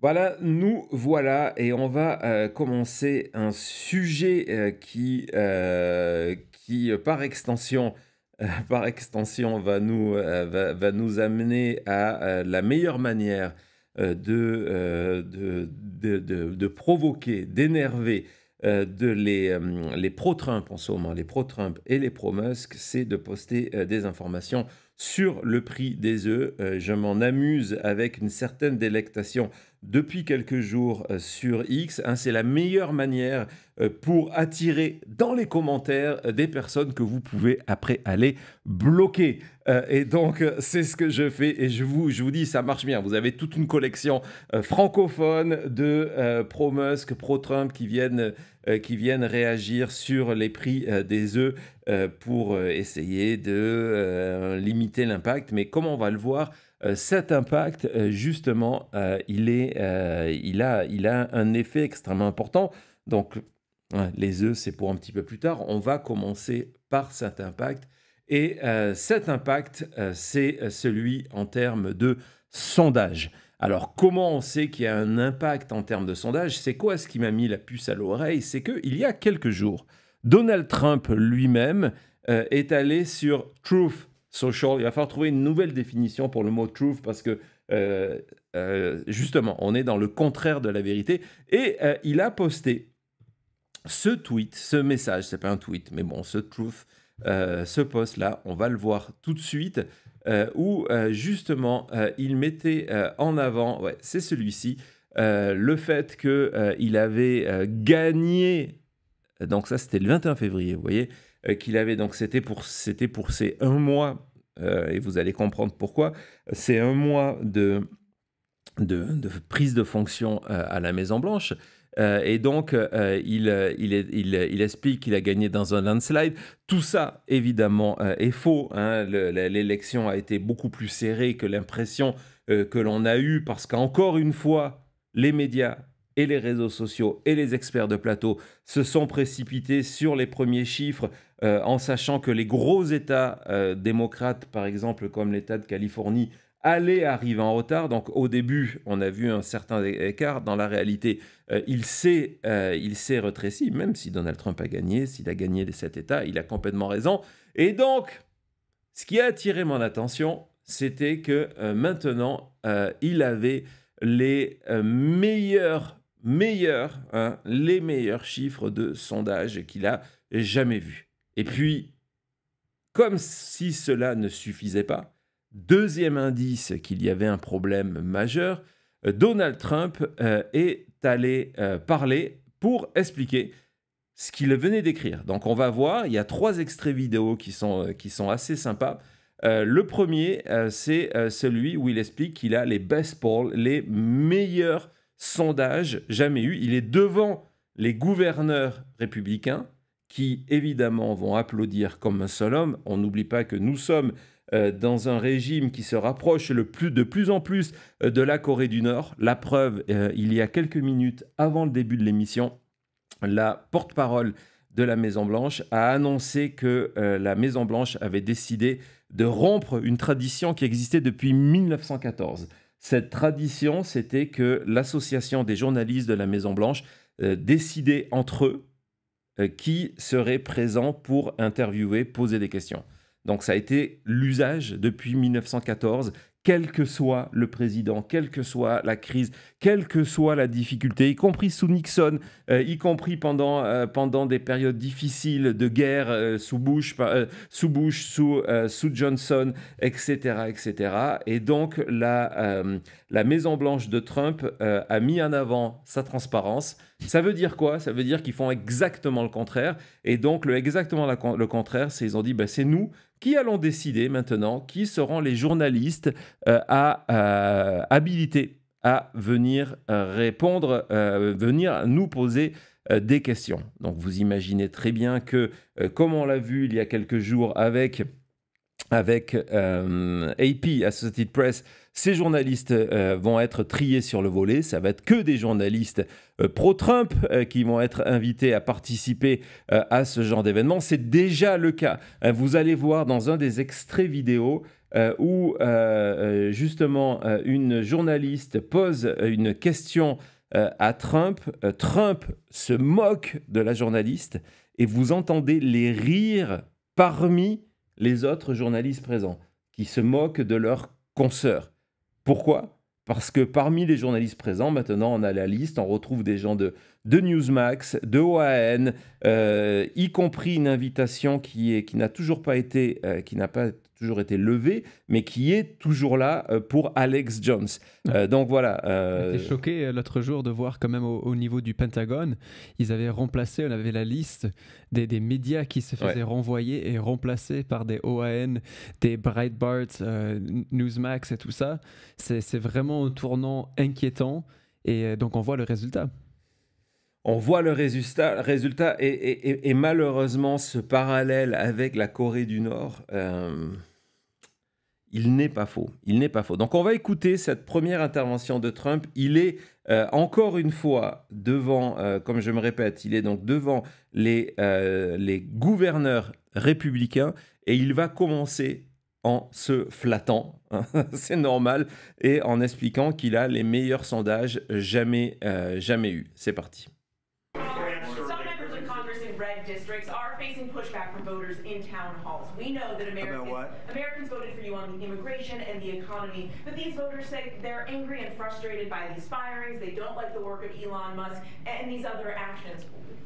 Voilà, nous voilà et on va commencer un sujet qui par extension, par extension va nous amener à la meilleure manière de provoquer, d'énerver les pro-Trump en ce moment, les pro-Trump et les pro-Musk, c'est de poster des informations sur le prix des œufs. Je m'en amuse avec une certaine délectation depuis quelques jours sur X, hein. C'est la meilleure manière pour attirer dans les commentaires des personnes que vous pouvez après aller bloquer. Et donc, c'est ce que je fais et je vous dis, ça marche bien. Vous avez toute une collection francophone de pro-Musk, pro-Trump qui viennent réagir sur les prix des œufs pour essayer de limiter l'impact. Mais comme on va le voir, cet impact, justement, il a un effet extrêmement important. Donc, ouais, les œufs, c'est pour un petit peu plus tard. On va commencer par cet impact. Et cet impact, c'est celui en termes de sondage. Alors, comment on sait qu'il y a un impact en termes de sondage? C'est quoi ce qui m'a mis la puce à l'oreille? C'est qu'il y a quelques jours, Donald Trump lui-même est allé sur Truth Social. Il va falloir trouver une nouvelle définition pour le mot truth parce que justement, on est dans le contraire de la vérité. Et il a posté ce tweet, ce message, c'est pas un tweet, mais bon, ce truth, ce post-là, on va le voir tout de suite, où justement, il mettait en avant, ouais, c'est celui-ci, le fait qu'il avait gagné, donc ça c'était le 21 février, vous voyez, qu'il avait, donc c'était pour ces un mois, et vous allez comprendre pourquoi, c'est un mois de prise de fonction à la Maison-Blanche. Et donc, il explique qu'il a gagné dans un landslide. Tout ça, évidemment, est faux, hein. L'élection a été beaucoup plus serrée que l'impression que l'on a eue, parce qu'encore une fois, les médias et les réseaux sociaux et les experts de plateau se sont précipités sur les premiers chiffres, en sachant que les gros États démocrates, par exemple, comme l'État de Californie, allait arriver en retard. Donc au début, on a vu un certain écart. Dans la réalité, il s'est rétréci, même si Donald Trump a gagné, s'il a gagné les 7 États, il a complètement raison. Et donc, ce qui a attiré mon attention, c'était que maintenant, il avait les les meilleurs chiffres de sondage qu'il a jamais vus. Et puis, comme si cela ne suffisait pas, deuxième indice qu'il y avait un problème majeur, Donald Trump est allé parler pour expliquer ce qu'il venait d'écrire. Donc on va voir, il y a 3 extraits vidéo qui sont assez sympas. Le premier, c'est celui où il explique qu'il a les best polls, les meilleurs sondages jamais eus. Il est devant les gouverneurs républicains qui, évidemment, vont applaudir comme un seul homme. On n'oublie pas que nous sommes dans un régime qui se rapproche de plus en plus de la Corée du Nord. La preuve, il y a quelques minutes avant le début de l'émission, la porte-parole de la Maison-Blanche a annoncé que la Maison-Blanche avait décidé de rompre une tradition qui existait depuis 1914. Cette tradition, c'était que l'association des journalistes de la Maison-Blanche décidait entre eux qui serait présent pour interviewer, poser des questions. Donc ça a été l'usage depuis 1914, quel que soit le président, quelle que soit la crise, quelle que soit la difficulté, y compris sous Nixon, y compris pendant des périodes difficiles de guerre sous Johnson, etc., etc. Et donc la Maison-Blanche de Trump a mis en avant sa transparence. Ça veut dire quoi? Ça veut dire qu'ils font exactement le contraire. Et donc exactement le contraire, c'est ils ont dit, c'est nous qui allons décider maintenant qui seront les journalistes habilités à venir répondre, venir nous poser des questions. Donc vous imaginez très bien que, comme on l'a vu il y a quelques jours avec AP, Associated Press, ces journalistes vont être triés sur le volet. Ça va être que des journalistes pro-Trump qui vont être invités à participer à ce genre d'événement. C'est déjà le cas. Vous allez voir dans un des extraits vidéo où justement une journaliste pose une question à Trump. Trump se moque de la journaliste et vous entendez les rires parmi les autres journalistes présents qui se moquent de leurs consoeurs. Pourquoi ? Parce que parmi les journalistes présents, maintenant, on a la liste, on retrouve des gens de Newsmax, de OAN, y compris une invitation qui n'a toujours pas été, qui n'a pas toujours été levée, mais qui est toujours là pour Alex Jones. Donc voilà. J'étais choqué l'autre jour de voir quand même au niveau du Pentagone, ils avaient remplacé, on avait la liste des médias qui se faisaient renvoyer et remplacés par des OAN, des Breitbart, Newsmax et tout ça. C'est vraiment un tournant inquiétant et donc on voit le résultat. On voit le résultat et malheureusement ce parallèle avec la Corée du Nord, il n'est pas faux. Il n'est pas faux. Donc on va écouter cette première intervention de Trump. Il est encore une fois devant, comme je me répète, il est donc devant les gouverneurs républicains et il va commencer en se flattant, c'est normal, et en expliquant qu'il a les meilleurs sondages jamais eus. C'est parti. Districts are facing pushback from voters in town halls. We know that Americans voted for you on the immigration and the economy, but these voters say they're angry and frustrated by these firings. They don't like the work of Elon Musk and these other actions.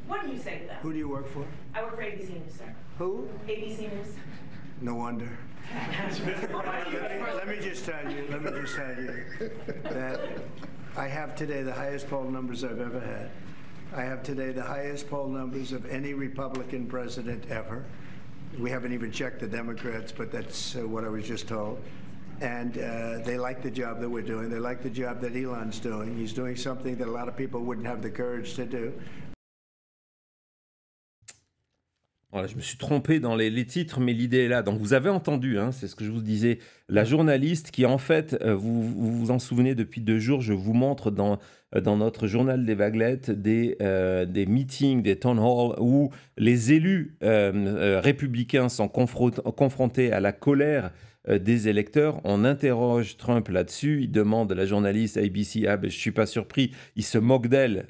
What do you say to them? Who do you work for? I work for ABC News, sir. Who? ABC News. No wonder. Let me just tell you that I have today the highest poll numbers I've ever had. I have today the highest poll numbers of any Republican president ever. We haven't even checked the Democrats, but that's what I was just told. And they like the job that we're doing. They like the job that Elon's doing. He's doing something that a lot of people wouldn't have the courage to do. Voilà, je me suis trompé dans les titres, mais l'idée est là. Donc vous avez entendu, hein, c'est ce que je vous disais, la journaliste qui en fait, vous vous en souvenez depuis 2 jours, je vous montre dans notre journal des vaguelettes des meetings, des town halls où les élus républicains sont confrontés à la colère des électeurs. On interroge Trump là-dessus, il demande à la journaliste ABC, je ne suis pas surpris, il se moque d'elle.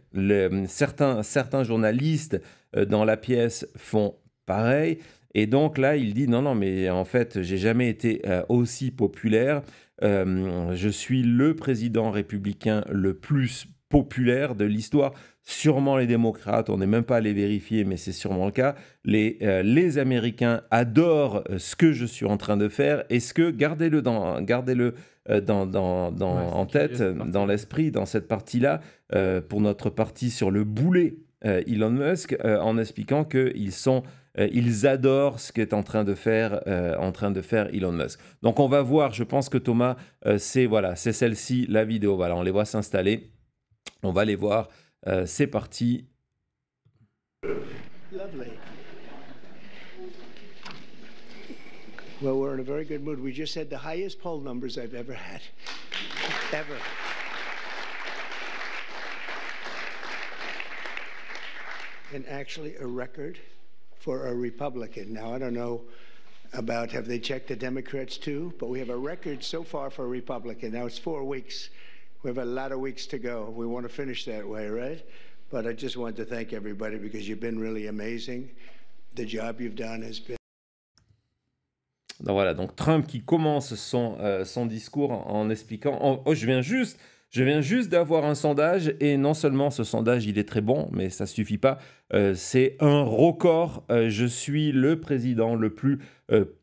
Certains journalistes dans la pièce font pareil. Et donc là, il dit non, mais en fait, j'ai jamais été aussi populaire. Je suis le président républicain le plus populaire de l'histoire. Sûrement les démocrates, on n'est même pas allé vérifier, mais c'est sûrement le cas. Les Américains adorent ce que je suis en train de faire. Est-ce que, gardez-le en tête, dans l'esprit, dans cette partie-là, pour notre partie sur le boulet Elon Musk, en expliquant qu'ils adorent ce qu'est en train de faire Elon Musk. Donc on va voir, je pense que Thomas, c'est celle-ci, la vidéo. Voilà, on les voit s'installer. On va les voir. C'est parti. Lovely. Well, we're in a very good mood. We just had the highest poll numbers I've ever had. Ever. And actually a record for a Republican. Now, I don't know about have they checked the Democrats too, but we have a record so far for a Republican. Now, it's 4 weeks. We have a lot of weeks to go. We want to finish that way, right? But I just want to thank everybody because you've been really amazing. The job you've done has been... Donc voilà, donc Trump qui commence son discours en expliquant je viens juste d'avoir un sondage et non seulement ce sondage il est très bon, mais ça suffit pas, c'est un record. Je suis le président le plus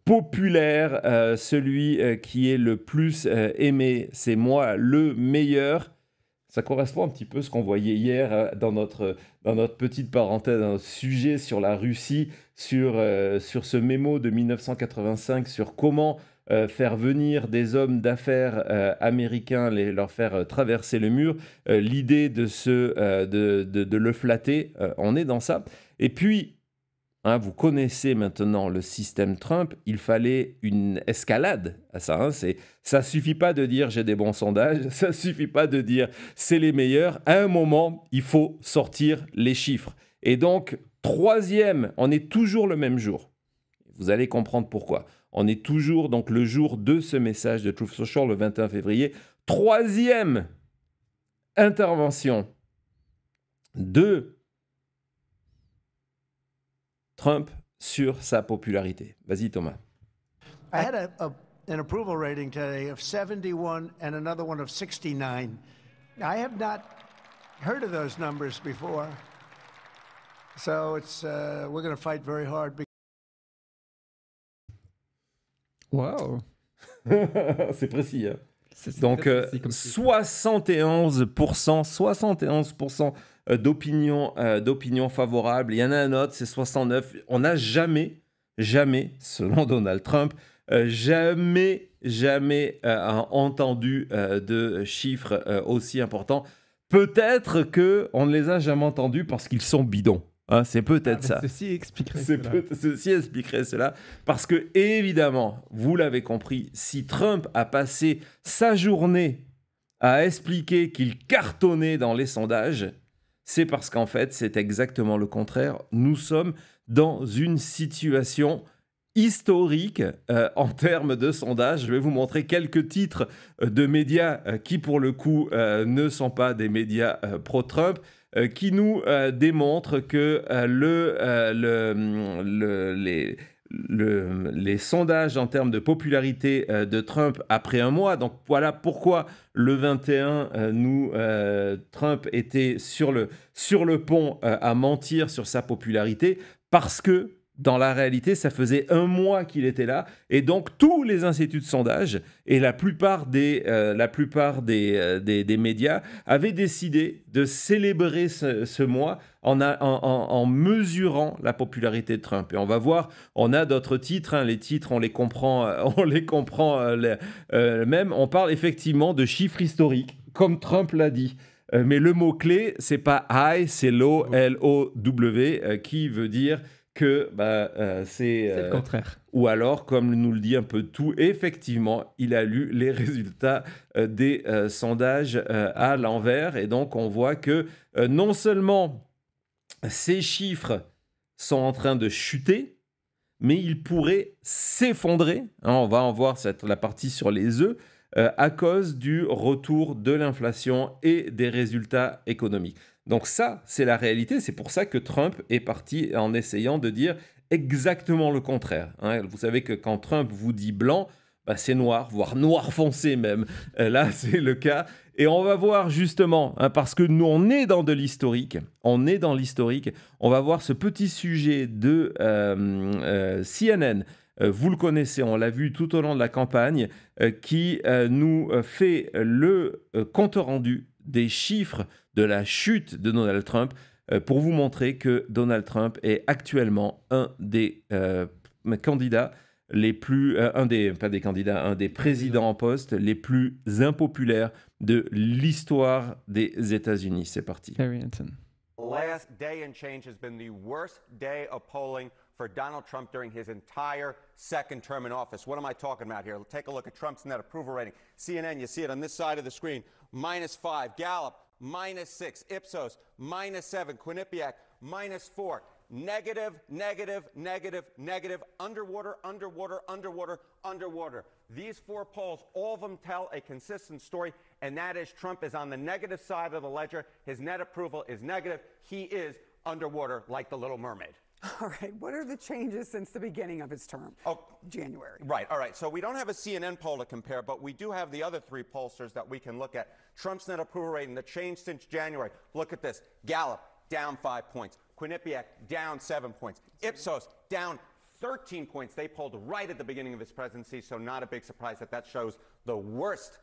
populaire, celui qui est le plus aimé, c'est moi le meilleur. Ça correspond un petit peu à ce qu'on voyait hier dans notre petite parenthèse, un sujet sur la Russie, sur ce mémo de 1985, sur comment faire venir des hommes d'affaires américains, leur faire traverser le mur. L'idée de le flatter, on est dans ça. Et puis, vous connaissez maintenant le système Trump, il fallait une escalade à ça. Ça suffit pas de dire j'ai des bons sondages, ça suffit pas de dire c'est les meilleurs. À un moment, il faut sortir les chiffres. Et donc, troisième, on est toujours le même jour. Vous allez comprendre pourquoi. On est toujours donc le jour de ce message de Truth Social, le 21 février. Troisième intervention de Trump sur sa popularité. Vas-y, Thomas. I had an approval rating today of 71 and another one of 69. I have not heard of those numbers before. So we're going to fight very hard. Wow. C'est précis. Hein? Donc, précis 71% d'opinion favorable. Il y en a un autre, c'est 69. On n'a jamais, selon Donald Trump, jamais entendu de chiffres aussi importants. Peut-être qu'on ne les a jamais entendus parce qu'ils sont bidons. Hein, c'est peut-être ça. Ceci expliquerait cela. Parce que, évidemment, vous l'avez compris, si Trump a passé sa journée à expliquer qu'il cartonnait dans les sondages, c'est parce qu'en fait, c'est exactement le contraire. Nous sommes dans une situation historique en termes de sondage. Je vais vous montrer quelques titres de médias qui, pour le coup, ne sont pas des médias pro-Trump, qui nous démontrent que les sondages en termes de popularité de Trump après un mois, donc voilà pourquoi le 21, Trump était sur le pont à mentir sur sa popularité, parce que dans la réalité, ça faisait un mois qu'il était là, et donc tous les instituts de sondage et la plupart des médias avaient décidé de célébrer ce mois en mesurant la popularité de Trump. Et on va voir, on a d'autres titres, hein, les titres, on les comprend même. On parle effectivement de chiffres historiques, comme Trump l'a dit. Mais le mot-clé, c'est pas high, c'est low, L-O-W, qui veut dire que c'est le contraire. Ou alors, comme nous le dit un peu tout, effectivement, il a lu les résultats des sondages à l'envers. Et donc, on voit que non seulement ces chiffres sont en train de chuter, mais ils pourraient s'effondrer. Hein, on va en voir la partie sur les œufs à cause du retour de l'inflation et des résultats économiques. Donc ça, c'est la réalité. C'est pour ça que Trump est parti en essayant de dire exactement le contraire. Hein. Vous savez que quand Trump vous dit blanc, c'est noir, voire noir foncé même. Là, c'est le cas. Et on va voir justement, hein, parce que nous, on est dans de l'historique. On va voir ce petit sujet de CNN. Vous le connaissez, on l'a vu tout au long de la campagne, qui nous fait le compte-rendu des chiffres de la chute de Donald Trump pour vous montrer que Donald Trump est actuellement un des candidats les plus... un des présidents en poste les plus impopulaires de l'histoire des États-Unis. C'est parti. Last day and change has been the worst day of polling for Donald Trump during his entire second term in office. What am I talking about here? Take a look at Trump's net approval rating. CNN, you see it on this side of the screen, -5. Gallup, -6. Ipsos, -7. Quinnipiac, -4. Negative, negative, negative, negative, underwater, underwater, underwater, underwater. These four polls, all of them tell a consistent story, and that is Trump is on the negative side of the ledger. His net approval is negative. He is underwater like the Little Mermaid. All right. What are the changes since the beginning of his term? January. Right. All right. So we don't have a CNN poll to compare, but we do have the other three pollsters that we can look at. Trump's net approval rating, the change since January. Look at this. Gallup, down 5 points. Quinnipiac, down 7 points. Ipsos, down 13 points. They polled right at the beginning of his presidency, so not a big surprise that shows the worst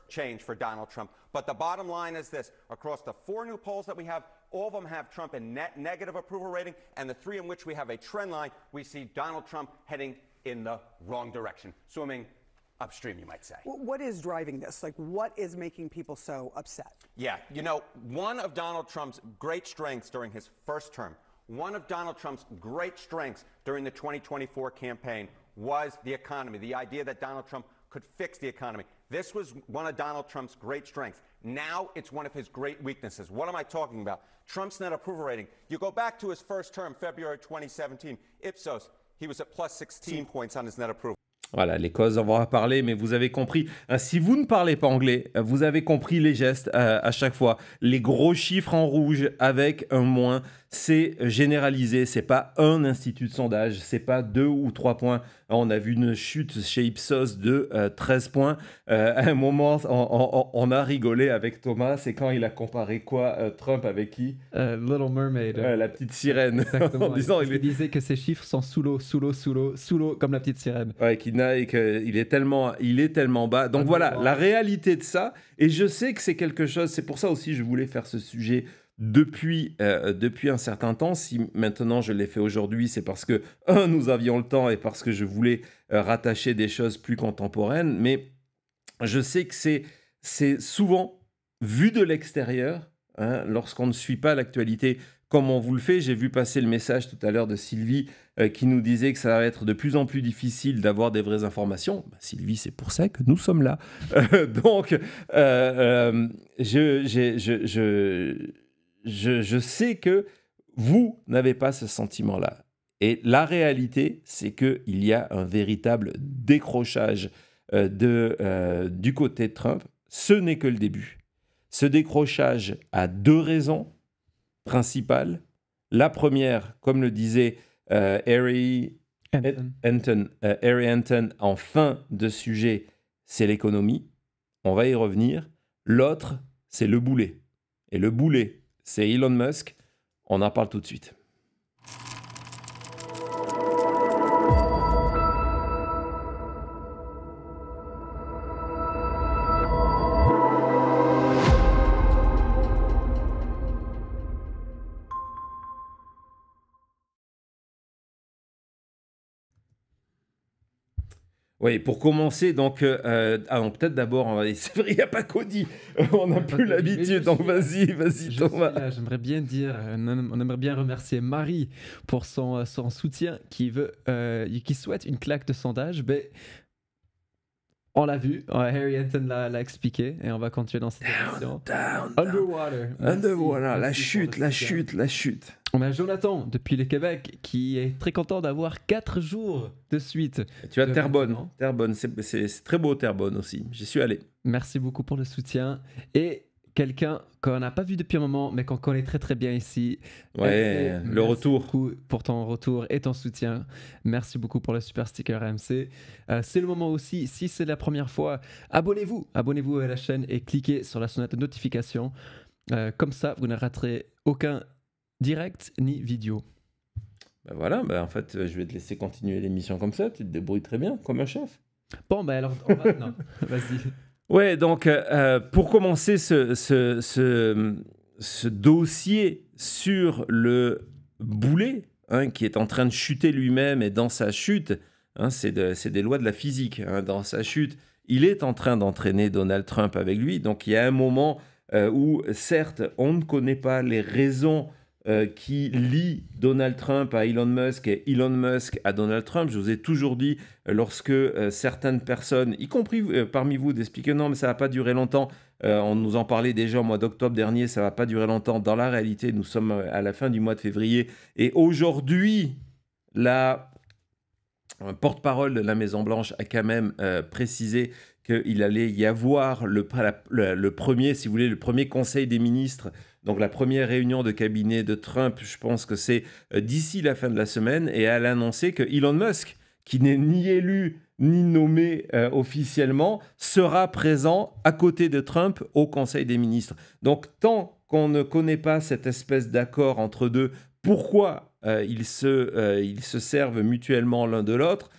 change for Donald Trump. But the bottom line is this. Across the four new polls that we have, all of them have Trump in net negative approval rating, and the three in which we have a trend line, we see Donald Trump heading in the wrong direction, swimming upstream, you might say. What is driving this? Like, what is making people so upset? Yeah, you know, one of Donald Trump's great strengths during his first term, one of Donald Trump's great strengths during the 2024 campaign was the economy, the idea that Donald Trump could fix the economy. This was one of Donald Trump's great strengths. Now it's one of his great weaknesses. What am I talking about? Trump's net approval rating. You go back to his first term, February 2017, Ipsos, He was at plus 16 points on his net approval. Voilà, les causes, on va en parler, mais vous avez compris. Si vous ne parlez pas anglais, vous avez compris les gestes à chaque fois. Les gros chiffres en rouge avec un moins, c'est généralisé. C'est pas un institut de sondage, c'est pas 2 ou 3 points. On a vu une chute chez Ipsos de 13 points. À un moment, on a rigolé avec Thomas. C'est quand il a comparé quoi, Trump avec qui? Little Mermaid. La petite sirène. Exactement. En disant, il disait que ses chiffres sont sous l'eau, comme la petite sirène. Ouais, qu'il est tellement bas. Donc voilà, la réalité de ça. Et je sais que c'est quelque chose, c'est pour ça aussi que je voulais faire ce sujet depuis un certain temps. Si maintenant je l'ai fait aujourd'hui, c'est parce que, nous avions le temps et parce que je voulais rattacher des choses plus contemporaines. Mais je sais que c'est souvent vu de l'extérieur, hein, lorsqu'on ne suit pas l'actualité comme on vous le fait. J'ai vu passer le message tout à l'heure de Sylvie qui nous disait que ça va être de plus en plus difficile d'avoir des vraies informations. Bah, Sylvie, c'est pour ça que nous sommes là. Donc, je sais que vous n'avez pas ce sentiment-là. Et la réalité, c'est qu'il y a un véritable décrochage du côté de Trump. Ce n'est que le début. Ce décrochage a 2 raisons principales. La première, comme le disait Harry Anton en fin de sujet, c'est l'économie. On va y revenir. L'autre, c'est le boulet. Et le boulet, c'est Elon Musk. On en parle tout de suite. Oui, pour commencer, donc, peut-être d'abord, c'est vrai, il n'y a pas Cody, on n'a plus l'habitude, donc vas-y Thomas. J'aimerais bien dire, on aimerait bien remercier Marie pour son soutien qui souhaite une claque de sondage. Ben, on l'a vu, Harry Anton l'a expliqué et on va continuer dans cette émission. Underwater, la chute. On a Jonathan depuis le Québec qui est très content d'avoir 4 jours de suite. Tu as Terrebonne, c'est très beau Terrebonne aussi, j'y suis allé. Merci beaucoup pour le soutien. Et quelqu'un qu'on n'a pas vu depuis un moment, mais qu'on connaît très très bien ici. Ouais, le retour. Merci beaucoup pour ton retour et ton soutien. Merci beaucoup pour le super sticker AMC. C'est le moment aussi, si c'est la première fois, abonnez-vous à la chaîne et cliquez sur la sonnette de notification. Comme ça, vous ne raterez aucun direct ni vidéo. Ben voilà, en fait, je vais te laisser continuer l'émission comme ça. Tu te débrouilles très bien, comme un chef. Bon, alors, on va... non, vas-y. Ouais, donc, pour commencer ce dossier sur le boulet, hein, qui est en train de chuter lui-même, et dans sa chute, hein, c'est des lois de la physique, hein, dans sa chute, il est en train d'entraîner Donald Trump avec lui. Donc, il y a un moment où, certes, on ne connaît pas les raisons qui lie Donald Trump à Elon Musk et Elon Musk à Donald Trump. Je vous ai toujours dit, lorsque certaines personnes, y compris parmi vous, d'expliquer non, mais ça ne va pas durer longtemps, on nous en parlait déjà au mois d'octobre dernier, ça ne va pas durer longtemps. Dans la réalité, nous sommes à la fin du mois de février. Et aujourd'hui, la porte-parole de la Maison-Blanche a quand même précisé qu'il allait y avoir le premier, si vous voulez, le premier conseil des ministres. Donc la première réunion de cabinet de Trump, je pense que c'est d'ici la fin de la semaine, et elle a annoncé que Elon Musk, qui n'est ni élu ni nommé officiellement, sera présent à côté de Trump au Conseil des ministres. Donc tant qu'on ne connaît pas cette espèce d'accord entre deux, pourquoi ils se servent mutuellement l'un de l'autre,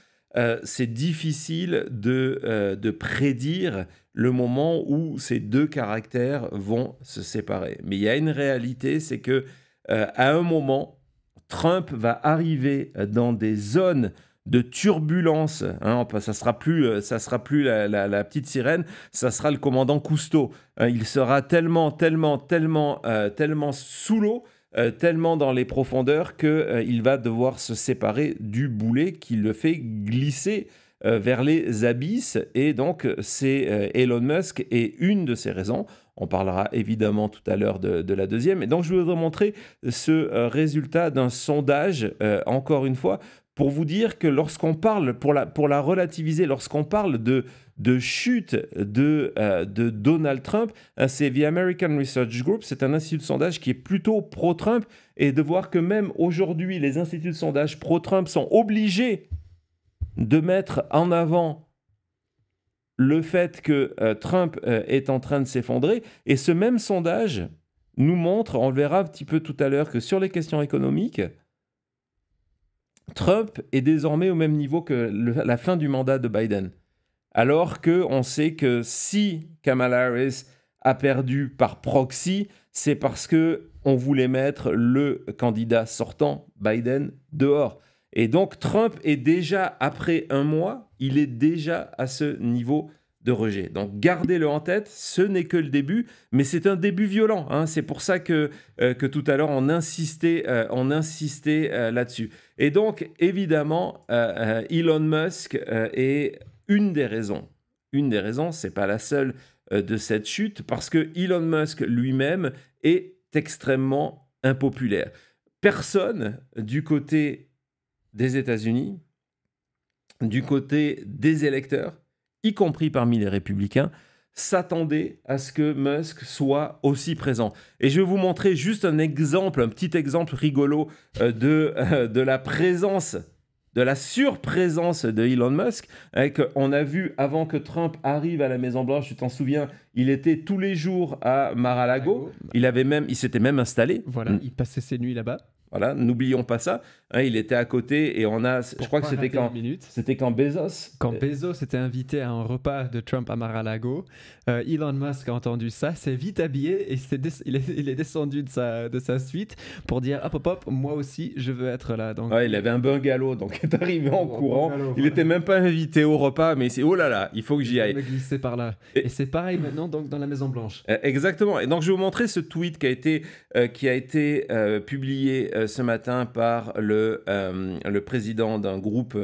c'est difficile de prédire le moment où ces deux caractères vont se séparer. Mais il y a une réalité, c'est que à un moment, Trump va arriver dans des zones de turbulence. Hein, ça sera plus la petite sirène, ça sera le commandant Cousteau. Hein, il sera tellement sous l'eau, tellement dans les profondeurs qu'il va devoir se séparer du boulet qui le fait glisser vers les abysses. Et donc, c'est Elon Musk et une de ces raisons. On parlera évidemment tout à l'heure de la deuxième. Et donc, je voudrais montrer ce résultat d'un sondage, encore une fois, pour vous dire que lorsqu'on parle, pour la relativiser, lorsqu'on parle de chute de Donald Trump, c'est The American Research Group, c'est un institut de sondage qui est plutôt pro-Trump, et de voir que même aujourd'hui, les instituts de sondage pro-Trump sont obligés de mettre en avant le fait que Trump est en train de s'effondrer. Et ce même sondage nous montre, on le verra un petit peu tout à l'heure, que sur les questions économiques, Trump est désormais au même niveau que la fin du mandat de Biden. Alors qu'on sait que si Kamala Harris a perdu par proxy, c'est parce qu'on voulait mettre le candidat sortant, Biden, dehors. Et donc Trump est déjà, après un mois, il est déjà à ce niveau de rejet. Donc gardez-le en tête, ce n'est que le début, mais c'est un début violent. Hein. C'est pour ça que tout à l'heure, on insistait là-dessus. Et donc, évidemment, Elon Musk est une des raisons. Une des raisons, ce n'est pas la seule de cette chute, parce que Elon Musk lui-même est extrêmement impopulaire. Personne du côté des États-Unis, du côté des électeurs, y compris parmi les républicains, s'attendait à ce que Musk soit aussi présent. Et je vais vous montrer juste un petit exemple rigolo de la présence, de la surprésence de Elon Musk. On a vu avant que Trump arrive à la Maison-Blanche, tu t'en souviens, il était tous les jours à Mar-a-Lago. Il s'était même installé. Voilà, il passait ses nuits là-bas. Voilà, n'oublions pas ça. Hein, il était à côté et je crois que c'était quand Bezos. Quand Bezos était invité à un repas de Trump à Mar-a-Lago, Elon Musk a entendu ça, s'est vite habillé et il est descendu de sa suite pour dire hop, moi aussi je veux être là. Donc, ouais, il avait un bungalow, donc il est arrivé en courant. Il n'était même pas invité au repas, mais c'est oh là là, il faut que j'y aille. Il me glissait par là. Et c'est pareil maintenant donc, dans la Maison-Blanche. Exactement. Et donc je vais vous montrer ce tweet qui a été publié ce matin par le président d'un groupe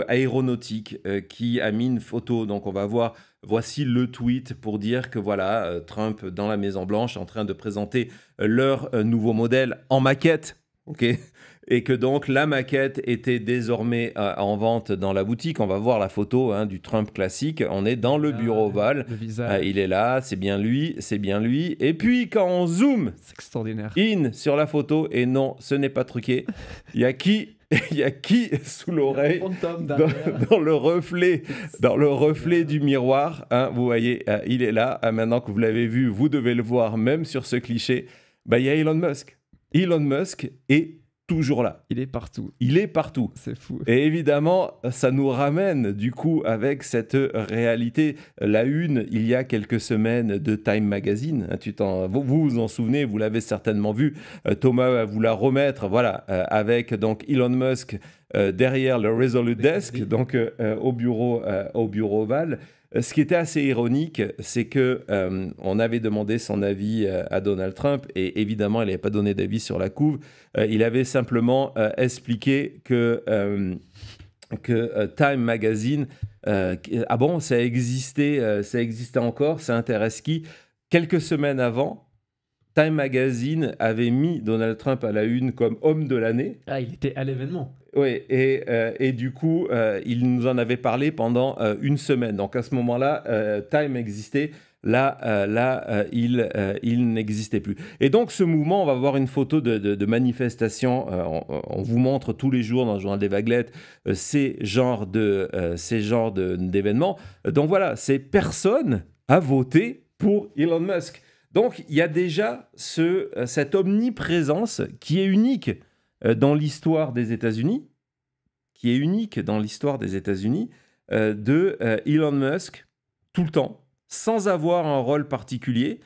aéronautique qui a mis une photo. Donc on va voir, voici le tweet pour dire que voilà, Trump dans la Maison-Blanche est en train de présenter leur nouveau modèle en maquette. Ok. Et que donc la maquette était désormais en vente dans la boutique. On va voir la photo du Trump classique. On est dans le bureau ovale. Il est là, c'est bien lui. Et puis quand on zoome c'est extraordinaire. In sur la photo, et non, ce n'est pas truqué. Il y a qui sous l'oreille dans le reflet du miroir. Hein, vous voyez, il est là. Maintenant que vous l'avez vu, vous devez le voir même sur ce cliché. Il y a Elon Musk. Elon Musk est toujours là. Il est partout. C'est fou. Et évidemment, ça nous ramène du coup avec cette réalité. La une, il y a quelques semaines de Time Magazine. Vous vous en souvenez, vous l'avez certainement vu. Thomas va vous la remettre. Voilà, avec donc Elon Musk derrière le Resolute Desk, donc au bureau ovale. Ce qui était assez ironique, c'est que on avait demandé son avis à Donald Trump et évidemment, il n'avait pas donné d'avis sur la couve. Il avait simplement expliqué que Time Magazine, ça existait encore, ça intéresse qui? Quelques semaines avant, Time Magazine avait mis Donald Trump à la une comme homme de l'année. Ah, il était à l'événement. Oui, et du coup, il nous en avait parlé pendant une semaine. Donc à ce moment-là, Time existait. Là, il n'existait plus. Et donc ce mouvement, on va voir une photo de manifestation. On vous montre tous les jours dans le journal des Vaguelettes ces genres d'événements. Donc voilà, c'est personne a voté pour Elon Musk. Donc il y a déjà cette omniprésence qui est unique dans l'histoire des États-Unis, de Elon Musk tout le temps, sans avoir un rôle particulier.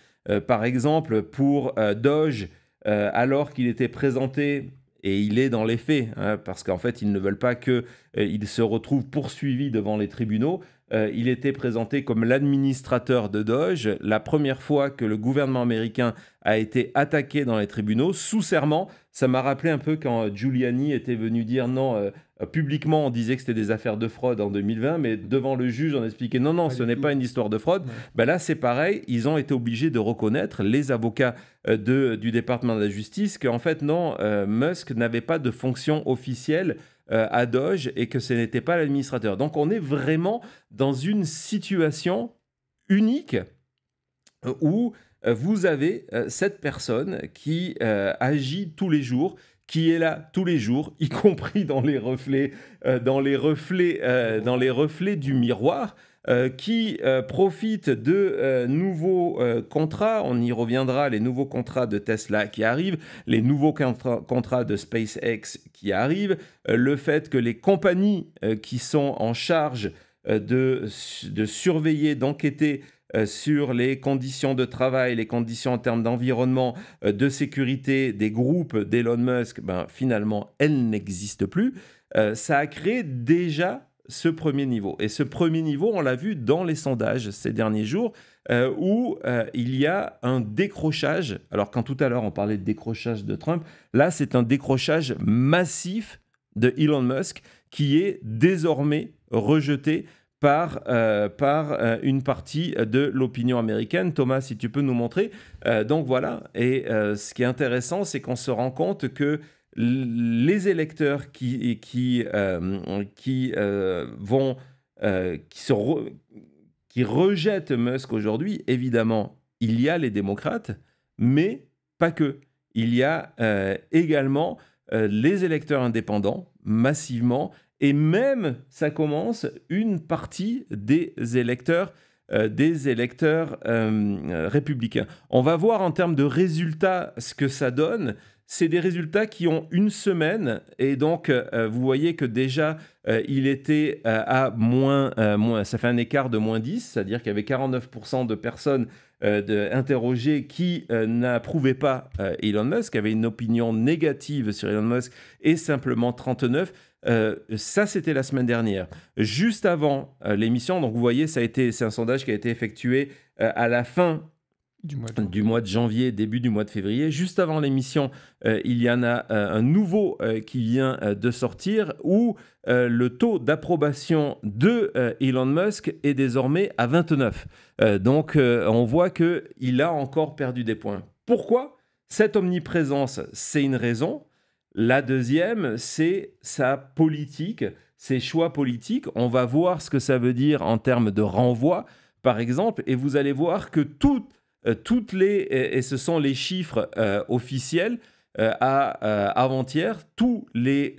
Par exemple, pour Doge, alors qu'il était présenté, et il est dans les faits, parce qu'en fait, ils ne veulent pas qu'il se retrouve poursuivi devant les tribunaux. Il était présenté comme l'administrateur de Doge. La première fois que le gouvernement américain a été attaqué dans les tribunaux, sous serment, ça m'a rappelé un peu quand Giuliani était venu dire non, publiquement, on disait que c'était des affaires de fraude en 2020, mais devant le juge, on expliquait non, ce n'est pas une histoire de fraude. Là, c'est pareil, ils ont été obligés de reconnaître, les avocats du département de la justice, qu'en fait, non, Musk n'avait pas de fonction officielle à Doge et que ce n'était pas l'administrateur. Donc, on est vraiment dans une situation unique où vous avez cette personne qui agit tous les jours, qui est là tous les jours, y compris dans les reflets du miroir, qui profite de nouveaux contrats. On y reviendra, les nouveaux contrats de Tesla qui arrivent, les nouveaux contrats de SpaceX qui arrivent, le fait que les compagnies qui sont en charge de surveiller, d'enquêter sur les conditions de travail, les conditions en termes d'environnement, de sécurité des groupes d'Elon Musk, finalement, elles n'existent plus. Ça a créé déjà ce premier niveau. Et ce premier niveau, on l'a vu dans les sondages ces derniers jours, où il y a un décrochage. Alors, quand tout à l'heure, on parlait de décrochage de Trump, là, c'est un décrochage massif de Elon Musk qui est désormais rejeté par une partie de l'opinion américaine. Thomas, si tu peux nous montrer. Donc voilà, et ce qui est intéressant, c'est qu'on se rend compte que les électeurs qui rejettent Musk aujourd'hui, évidemment, il y a les démocrates, mais pas que. Il y a également les électeurs indépendants, massivement, et même, ça commence, une partie des électeurs républicains. On va voir en termes de résultats ce que ça donne. C'est des résultats qui ont une semaine, et donc vous voyez que déjà, il était à moins, ça fait un écart de moins 10, c'est-à-dire qu'il y avait 49% de personnes interrogées qui n'approuvaient pas Elon Musk, qui avaient une opinion négative sur Elon Musk, et simplement 39%. Ça, c'était la semaine dernière. Juste avant l'émission, donc vous voyez, c'est un sondage qui a été effectué à la fin du mois de janvier, début du mois de février. Juste avant l'émission, il y en a un nouveau qui vient de sortir où le taux d'approbation de Elon Musk est désormais à 29. Donc, on voit qu'il a encore perdu des points. Pourquoi ? Cette omniprésence, c'est une raison. La deuxième, c'est sa politique, ses choix politiques. On va voir ce que ça veut dire en termes de renvoi, par exemple, et vous allez voir que toutes les, et ce sont les chiffres officiels avant-hier, tous les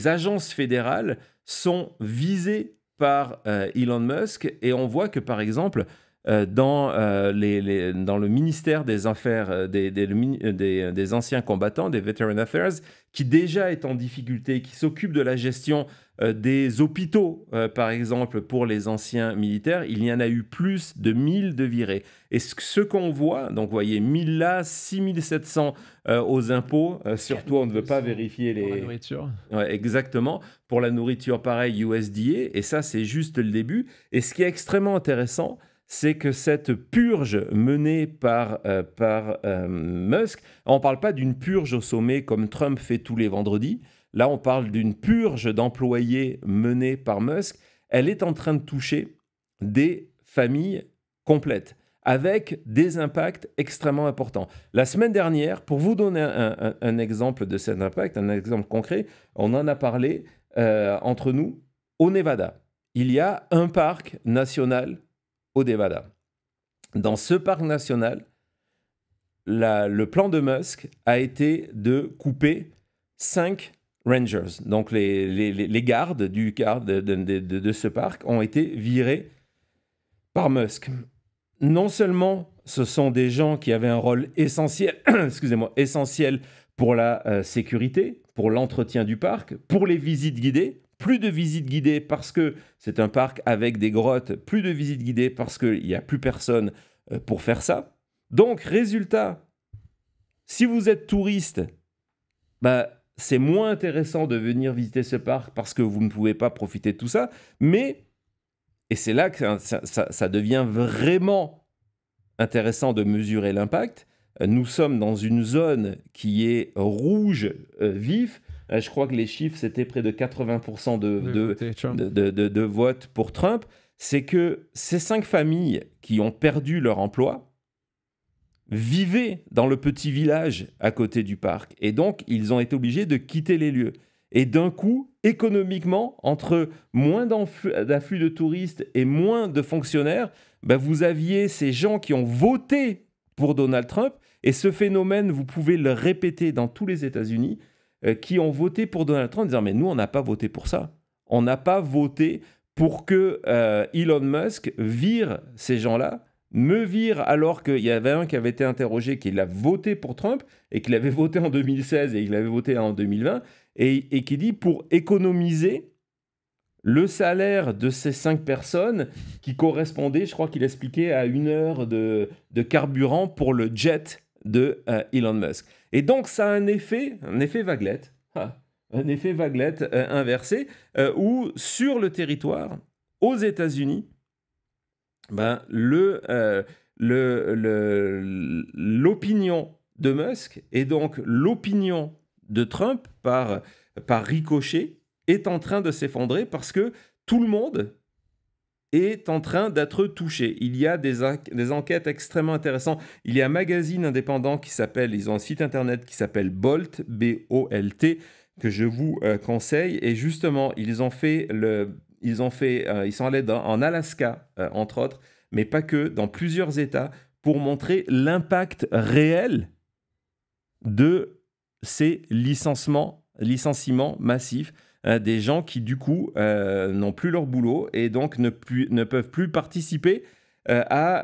agences fédérales sont visées par Elon Musk, et on voit que, par exemple, dans le ministère des Affaires des anciens combattants, des Veteran Affairs, qui déjà est en difficulté, qui s'occupe de la gestion des hôpitaux, par exemple, pour les anciens militaires, il y en a eu plus de 1000 de virés. Et ce qu'on voit, donc vous voyez, 1000 là, 6700 aux impôts, surtout on ne veut pas vérifier les... Pour la nourriture. Ouais, exactement, pour la nourriture, pareil, USDA, et ça, c'est juste le début. Et ce qui est extrêmement intéressant, c'est que cette purge menée par Musk, on ne parle pas d'une purge au sommet comme Trump fait tous les vendredis, là on parle d'une purge d'employés menée par Musk, elle est en train de toucher des familles complètes, avec des impacts extrêmement importants. La semaine dernière, pour vous donner un exemple de cet impact, un exemple concret, on en a parlé entre nous, au Nevada. Il y a un parc national au Nevada. Dans ce parc national, le plan de Musk a été de couper 5 rangers. Donc les gardes de ce parc ont été virés par Musk. Non seulement ce sont des gens qui avaient un rôle essentiel, essentiel pour la sécurité, pour l'entretien du parc, pour les visites guidées. Plus de visites guidées parce que c'est un parc avec des grottes, plus de visites guidées parce qu'il n'y a plus personne pour faire ça. Donc, résultat, si vous êtes touriste, c'est moins intéressant de venir visiter ce parc parce que vous ne pouvez pas profiter de tout ça. Mais, et c'est là que ça devient vraiment intéressant de mesurer l'impact, nous sommes dans une zone qui est rouge vif. Je crois que les chiffres, c'était près de 80% de vote pour Trump. C'est que ces 5 familles qui ont perdu leur emploi vivaient dans le petit village à côté du parc. Et donc, ils ont été obligés de quitter les lieux. Et d'un coup, économiquement, entre moins d'afflux de touristes et moins de fonctionnaires, vous aviez ces gens qui ont voté pour Donald Trump. Et ce phénomène, vous pouvez le répéter dans tous les États-Unis, qui ont voté pour Donald Trump en disant « Mais nous, on n'a pas voté pour ça. On n'a pas voté pour que Elon Musk vire ces gens-là, me vire alors qu'il y avait un qui avait été interrogé, qu'il a voté pour Trump et qu'il avait voté en 2016 et qu'il avait voté en 2020 et qui dit pour économiser le salaire de ces 5 personnes qui correspondait, je crois qu'il expliquait, à 1 heure de carburant pour le jet de Elon Musk. Et donc ça a un effet vaguelette. Un effet vaguelette inversé où sur le territoire, aux États-Unis, l'opinion de Musk et donc l'opinion de Trump par ricochet est en train de s'effondrer parce que tout le monde est en train d'être touché. Il y a des enquêtes extrêmement intéressantes. Il y a un magazine indépendant ils ont un site internet qui s'appelle Bolt, B-O-L-T, que je vous conseille. Et justement, ils sont allés en Alaska, entre autres, mais pas que, dans plusieurs États, pour montrer l'impact réel de ces licenciements massifs, des gens qui, du coup, n'ont plus leur boulot et donc ne peuvent plus participer à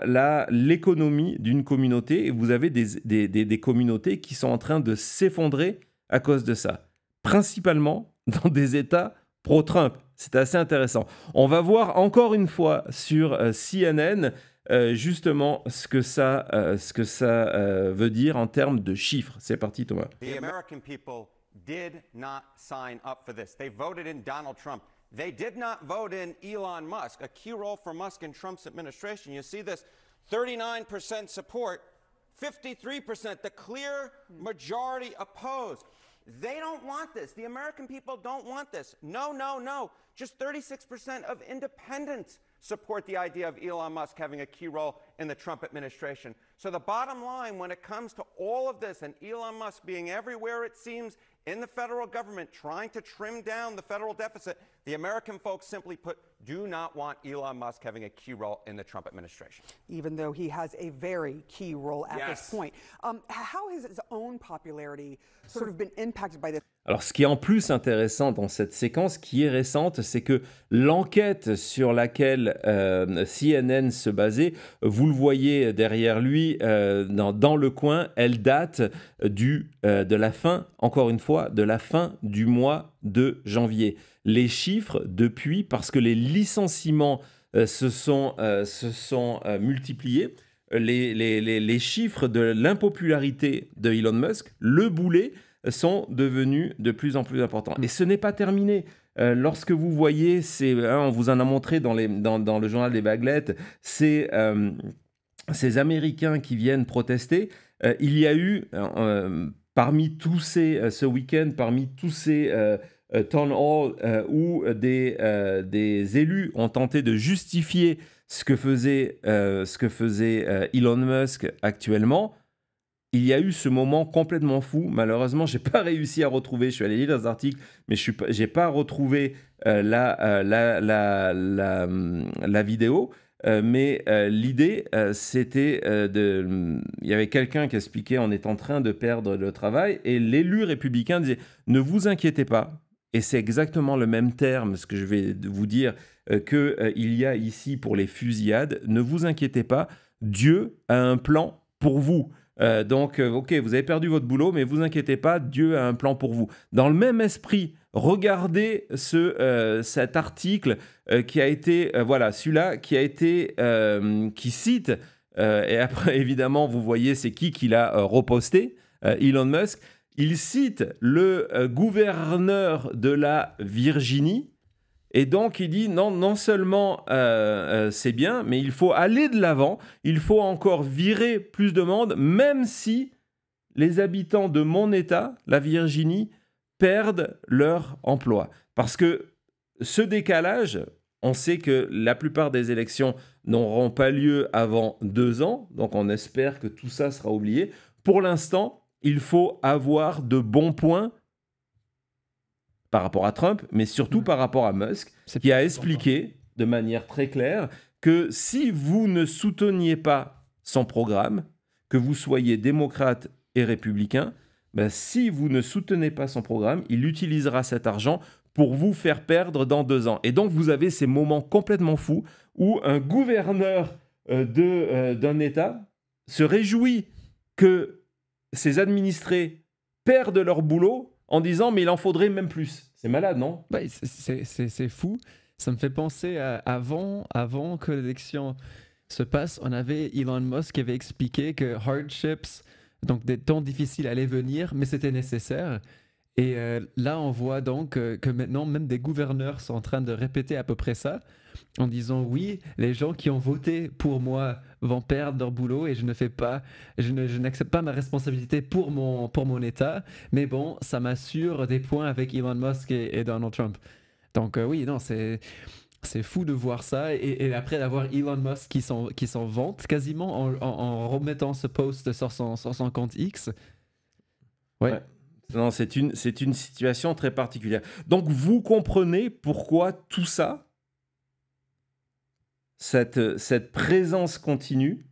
l'économie d'une communauté. Et vous avez des communautés qui sont en train de s'effondrer à cause de ça. Principalement dans des États pro-Trump. C'est assez intéressant. On va voir encore une fois sur CNN justement ce que ça veut dire en termes de chiffres. C'est parti, Thomas. The American people did not sign up for this. They voted in Donald Trump. They did not vote in Elon Musk, a key role for Musk in Trump's administration. You see this 39% support, 53%, the clear majority opposed. They don't want this. The American people don't want this. No, no, no. Just 36% of independents support the idea of Elon Musk having a key role in the Trump administration. So the bottom line, when it comes to all of this and Elon Musk being everywhere, it seems, in the federal government, trying to trim down the federal deficit, the American folks simply put, do not want Elon Musk having a key role in the Trump administration. Even though he has a very key role at this point. How has his own popularity sort of been impacted by this? Alors, ce qui est en plus intéressant dans cette séquence qui est récente, c'est que l'enquête sur laquelle CNN se basait, vous le voyez derrière lui, dans le coin, elle date de la fin, encore une fois, de la fin du mois de janvier. Les chiffres depuis, parce que les licenciements se sont multipliés, les chiffres de l'impopularité de Elon Musk, le boulet, sont devenus de plus en plus importants. Et ce n'est pas terminé. Lorsque vous voyez, on vous en a montré dans le journal des Baglettes, ces Américains qui viennent protester, il y a eu, parmi tous ce week-end, parmi tous ces town hall où des élus ont tenté de justifier ce que faisait Elon Musk actuellement, il y a eu ce moment complètement fou. Malheureusement, je n'ai pas réussi à retrouver, je suis allé lire des articles, mais je n'ai pas retrouvé la vidéo. Mais l'idée, c'était il y avait quelqu'un qui expliquait on est en train de perdre le travail et l'élu républicain disait ne vous inquiétez pas. Et c'est exactement le même terme, ce que je vais vous dire, qu'il y a ici pour les fusillades. Ne vous inquiétez pas, Dieu a un plan pour vous. Donc, ok, vous avez perdu votre boulot, mais vous inquiétez pas, Dieu a un plan pour vous. Dans le même esprit, regardez cet article qui a été, celui-là qui a été, qui cite, et après évidemment vous voyez c'est qui l'a reposté, Elon Musk. Il cite le gouverneur de la Virginie. Et donc, il dit, non seulement c'est bien, mais il faut aller de l'avant, il faut encore virer plus de monde, même si les habitants de mon État, la Virginie, perdent leur emploi. Parce que ce décalage, on sait que la plupart des élections n'auront pas lieu avant 2 ans, donc on espère que tout ça sera oublié. Pour l'instant, il faut avoir de bons points par rapport à Trump, mais surtout par rapport à Musk, qui a expliqué de manière très claire que si vous ne souteniez pas son programme, que vous soyez démocrate et républicain, ben, si vous ne soutenez pas son programme, il utilisera cet argent pour vous faire perdre dans 2 ans. Et donc, vous avez ces moments complètement fous où un gouverneur d'un État se réjouit que ses administrés perdent leur boulot en disant « mais il en faudrait même plus ». C'est malade, non? Ouais, c'est fou. Ça me fait penser à avant que l'élection se passe, on avait Elon Musk qui avait expliqué que hardships, donc des temps difficiles allaient venir, mais c'était nécessaire. Et là, on voit donc que maintenant, même des gouverneurs sont en train de répéter à peu près ça, en disant oui, les gens qui ont voté pour moi vont perdre leur boulot et je n'accepte pas ma responsabilité pour mon État, mais bon, ça m'assure des points avec Elon Musk et Donald Trump. Donc oui, non, c'est fou de voir ça. Et après d'avoir Elon Musk qui s'en vante quasiment en remettant ce post sur son compte X. Ouais. Non, c'est une situation très particulière. Donc, vous comprenez pourquoi tout ça, cette présence continue,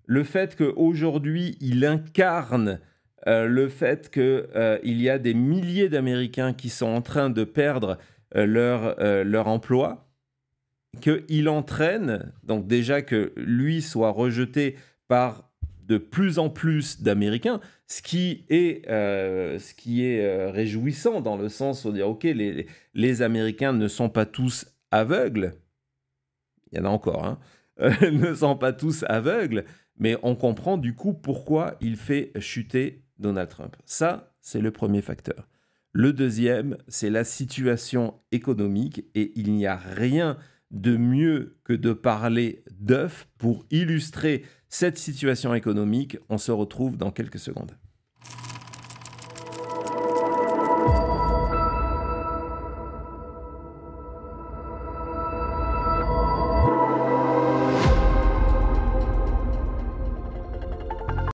le fait qu'aujourd'hui, il incarne le fait qu'il y a des milliers d'Américains qui sont en train de perdre leur emploi, qu'il entraîne, donc déjà que lui soit rejeté par de plus en plus d'Américains, ce qui est réjouissant dans le sens où dire ok, les Américains ne sont pas tous aveugles, il y en a encore, hein, ne sont pas tous aveugles, mais on comprend du coup pourquoi il fait chuter Donald Trump. Ça, c'est le premier facteur. Le deuxième, c'est la situation économique et il n'y a rien de mieux que de parler d'œufs pour illustrer cette situation économique. On se retrouve dans quelques secondes.